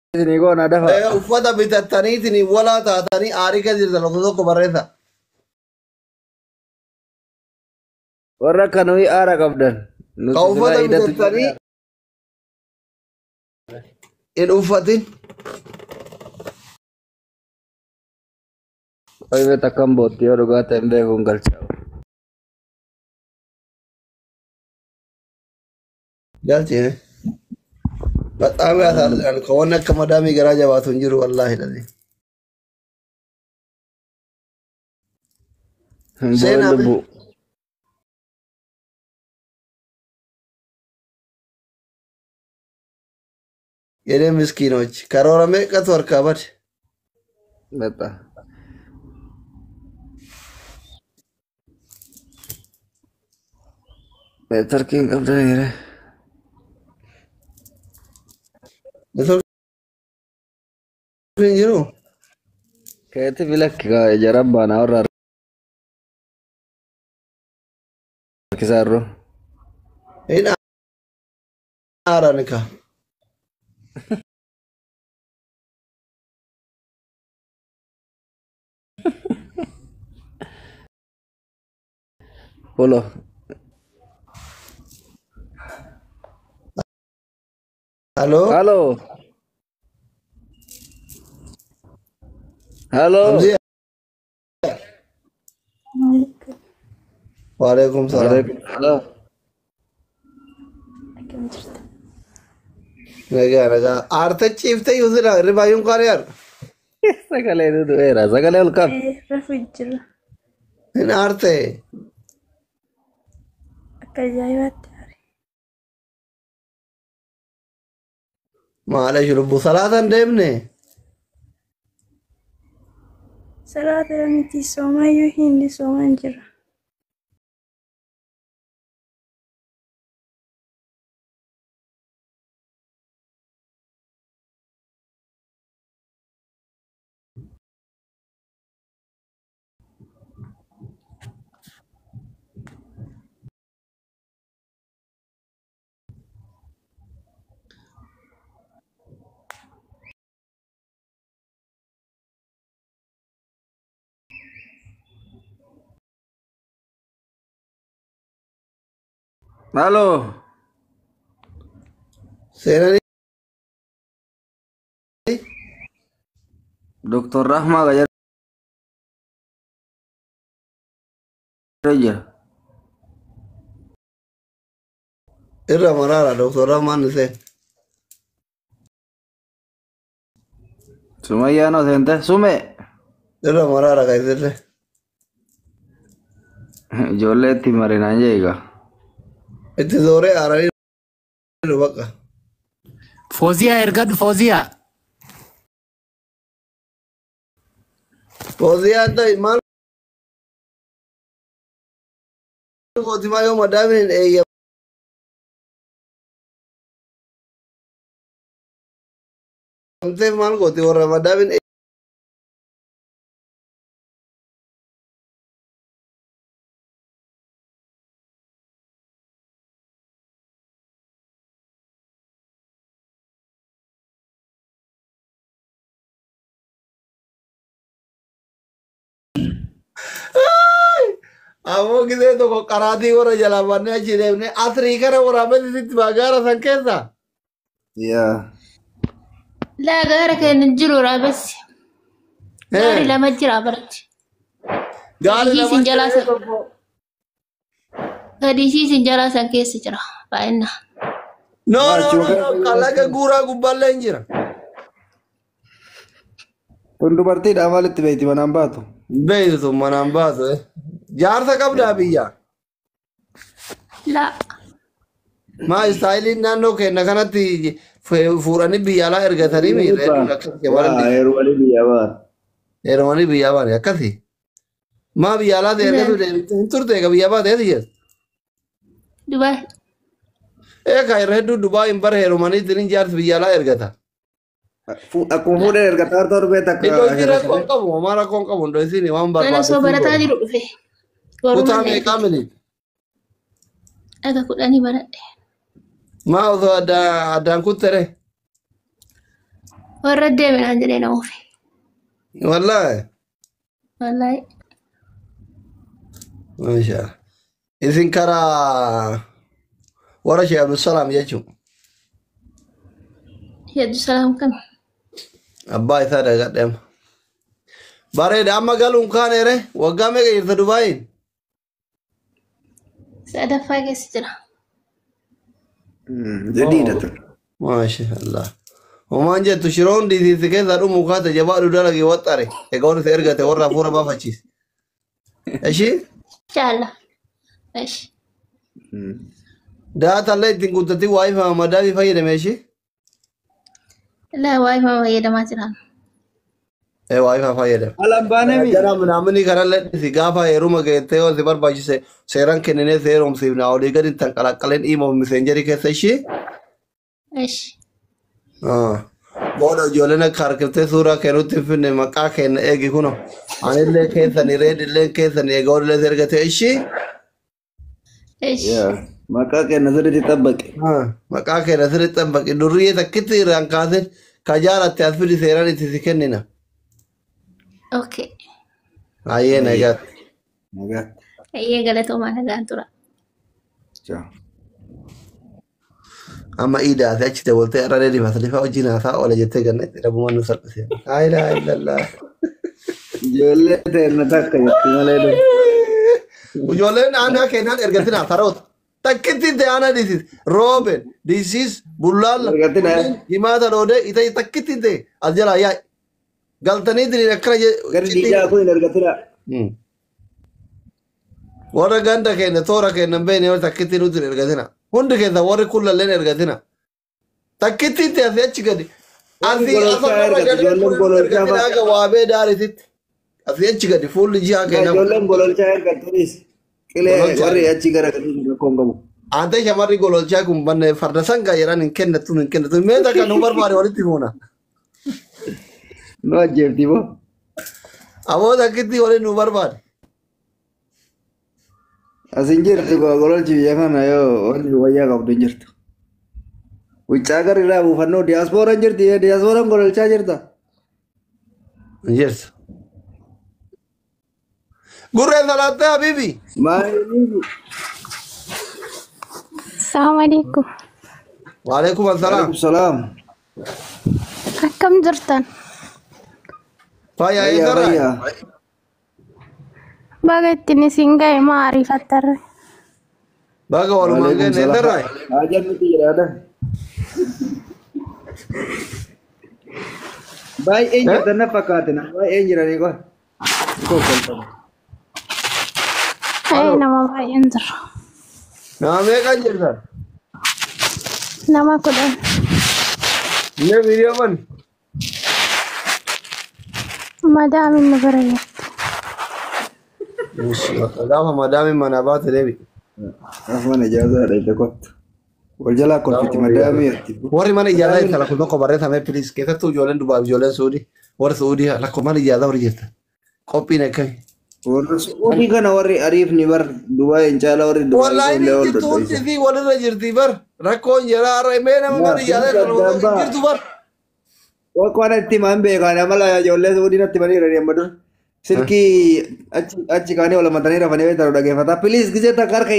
Ini kok nada Pak. Uffata bitattaniitiin walaa taatanii aarii kan jirtan tokko tokko barreessa. Warra kanui ara qabdan. Ka uffata bitattanii hin uffatin. Oye takkan botti yoo dhugaa ta'e beekuun galchaa'u. Galchine. Bexaam yaasaalan ka wanni akka madaamii garaa jabaatu hin jiru wallaahi dhalli. Seenaa Lubu. jedhee miskiinochi karoora meeqatu harkaa bade. Beta. Better king qabdan jire. Hin jiru. Keeti bilakki jarabbaan warra harkisaarru. Hin aarani ka. Polo. Halo. Halo. Halo. Hamzia. Waalaikumsalam. Halo. Nagaa. Aarta ciiftee yuusira ribaayuun qaariyaar. Sagalee itu era. Sagalee ol qab. Rafujjira. Hin aartee. Akka ajaa'ibaatti aare. Maala shurubbu salaatan deemne. Salaata miti soomayyuu hindi sooman jira. Halo. Seenanii. Dokter Rahma gak aja. Irra maraara Dr. Rahman Hussein. Sumaya no sente. Sume. Irra maraara ka isirre. Ijoollee itti marinaan jeega. Itti zooree aaranii bakka. Fozia ergad Fozia. Fooziyaan ta'e maal gootimaa yoo madaamiin hin eeyyamteef maal gooti warra madaamiin ammoo gisee tokko qaraatii warra jalaa bannee achi deemnee asrii kana waraabatti sitti bagaara san keessa. Yaa. Laa gaara keenya jiru raabessi. Gaari lama jira barachi. Gaari Gadii lama siin jalaa jiree san tokko. gadii siin jalaa san keessa jira baay'inaan. No, kalaqa guuraa gubbaallee hin jira. Kun dubartiidha maalitti beekti manaan baatu? Beeytu manaan baatu. Jaarsa qabdaa biyya. Laa Maa istaayiliin naannoo keenya kanatti fuudhanii biyya alaa ergatanii Heerumanii biyya baatu. Heerumanii biyya baate akkasi. Maa biyya alaa ta'e ergatu hin turte egaa biyya baate ati Dubaay. Egaa irra hedduu Dubaay hin bara heerumanii ittiin jaarsi biyya alaa ergata. Akkuma fuudhee ergataa torbee takka. Iddoo isin rakkoon qabu homaa rakkoon qabu iddoo isin waan Mana soo barataa jiru dhufe. Kutaa meeqaa mili? Dhaga 10 baradhe. Maa osoo addaan kuttere? warra deebi'an jedhee na uufe. Wallahi. Wallahi. Masha. Isin karaa warra Sheekh Abdulsalaam jechuun. Sheekh Abdulsalaam kam? Abbaa isaa dagadheema. Bareeda amma galuun kaaneere waggaa meeqa jirta Dubaayin? Sadaffaa keessa jira. Jadiidha ture. Masha Allah. Homaan jettu shiroon diisiisi keessa dhumu kaata jabaadhu dalagee waxxare. Egaa warri ergate warra hafuura baafachiise. Eshi? Inshallah. Eshi. Daatallee ittiin guuttatti waa'ee faamadaafii fayyadame eshi? La waa'ee fama fayyadamaa jiran. Waa'ee fayyadame. Alam baanemi. Jara namni kanallee dhisi gaafa heeruma geettee wanti barbaachise seeraan kenninee seeromsiifna olii gadi tan qalaqqaleen dhiimaaf miseenjarii keessa ishii. Eshi. Booda ijoolleen akka harkiftee suuraa kennutti hin finne maqaa kenna eegi kuno. Anillee keessanii reedillee keessanii egaa olillee ergatee ishii. Eshi. Maqaa kenna sirriitti xabbaqe. Maqaa kenna sirriitti xabbaqe durriyyee takkitti irraan kaasee kajaalatte as fidi seeraan itti si kennina. Okay. Ayyee nagaatti. Nagaatti. Ayyee galatoomaa nagaan tura. Ciao. Amma iidaate achi dabaltee irra deebifata lafaa wajjin haasaa oola jettee ganna itti dhabumaan nu salphisee. Haayilaa illallah. Ijoollee teerna takka jetti malee dha. Ijoolleen aanaa kennaan ergatinaa taroota. Takkitti ta'e aanaa dhiisis rooben dhiisis bullaalla himaata dhoodee ita takkitti ta'e as jalaa yaa'i. Galtanii diriin akkana Gadi dhiigaa kun hin argatinaa. warra ganda keenya toora keenya beekne warra takkitti nuti ergatina. Hundi keessa warri kullalleen ergatina. Takkitti itti asii achi gadi. Asii asirra gadi ergatina akka waabee daarititti. Asii achi gadi fuulli jihaa keenya. Ijoolleen gololchaa ergattunis qilee warri achi gara gadii rakkoon qabu. Ante shamarri gololchaa kun banne farda sangaa jedhan hin kennatu. Meeta kan nu barbaade walitti fuuna. Nu ajjeefti moo? Aboo takkitti waliin nu barbaade. Asin jirtu gololchi biyya kana yoo wanni wayyaa qabdu hin jirtu. Wiccaa gara irraa buufannoo diyaaspooraan jirti diyaaspooraan gololchaa jirta. Yes. Gurree salaattee Habibi. Maaliif? Assalamualaikum. Waalaikum assalaam. Salaam. Akkam jirtan? Fayyaa eegaraa. Baga ittiin isin ga'e maa ariifattarre? Baga walumaan ga'e eegaraa. Haajan nuti jedhaadha. Baay'een jirtan na fakkaatina. Baay'een jiranii qofa. Nama baay'een jira. Nama meeqaan jirtan? Nama 10. Inni viidiyoo man. Madaamin nu bira jirti. Gaafa madaamin manaa baate deebi. Gaafa mana ijaazaa dha kottu. Wal jalaa kolfiti madaamii jirti. Warri mana ijaazaa intala kun tokko barreeffame piliis keessattuu ijoolleen Dubaaf ijoolleen Suudii warri Suudii lakkoo mana ijaazaa warri jirtan. Qophiin akkami. Warri Suudii kana warri ariif ni bar Dubaay hin caala warri Dubaay. Wallaahi ni jirtu hundi fi walirra jirti bar rakkoon jira har'a mee nama mana ijaazaa jirtu bar. Waan itti maan beekan amala ijoollee Suudii natti manii irra deemma dur. Silkii achi kaanii wal matanii rafanii beektaa dhaggeeffata. Piliis gisee takka harka